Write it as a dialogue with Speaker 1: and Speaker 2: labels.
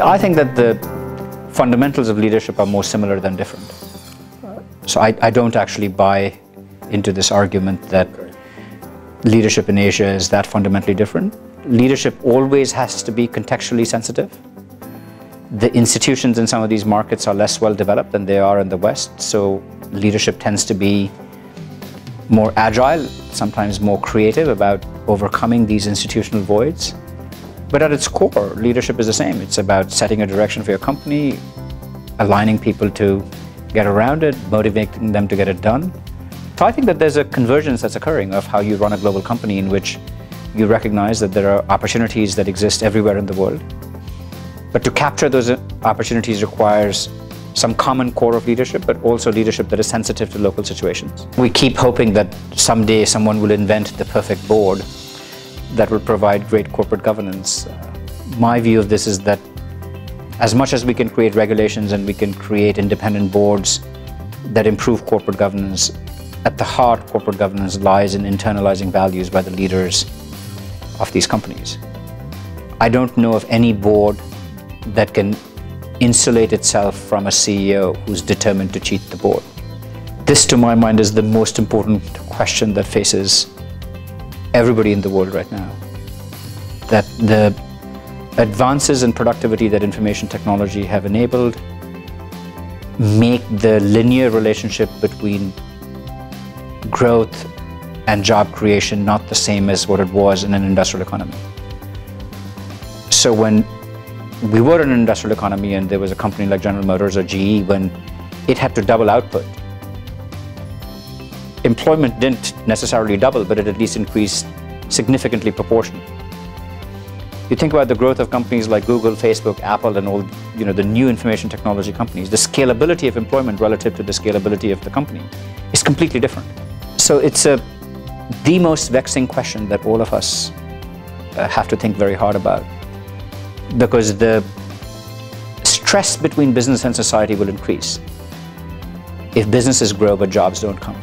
Speaker 1: I think that the fundamentals of leadership are more similar than different. So I don't actually buy into this argument that leadership in Asia is that fundamentally different. Leadership always has to be contextually sensitive. The institutions in some of these markets are less well developed than they are in the West, so leadership tends to be more agile, sometimes more creative about overcoming these institutional voids. But at its core, leadership is the same. It's about setting a direction for your company, aligning people to get around it, motivating them to get it done. So I think that there's a convergence that's occurring of how you run a global company in which you recognize that there are opportunities that exist everywhere in the world. But to capture those opportunities requires some common core of leadership, but also leadership that is sensitive to local situations. We keep hoping that someday someone will invent the perfect board that will provide great corporate governance. My view of this is that as much as we can create regulations and we can create independent boards that improve corporate governance, at the heart, corporate governance lies in internalizing values by the leaders of these companies. I don't know of any board that can insulate itself from a CEO who's determined to cheat the board. This, to my mind, is the most important question that faces everybody in the world right now. That the advances in productivity that information technology have enabled make the linear relationship between growth and job creation not the same as what it was in an industrial economy. So when we were in an industrial economy and there was a company like General Motors or GE, when it had to double output, employment didn't necessarily double, but it at least increased significantly proportionally. You think about the growth of companies like Google, Facebook, Apple, and all the new information technology companies, the scalability of employment relative to the scalability of the company is completely different. So it's the most vexing question that all of us have to think very hard about, because the stress between business and society will increase if businesses grow but jobs don't come.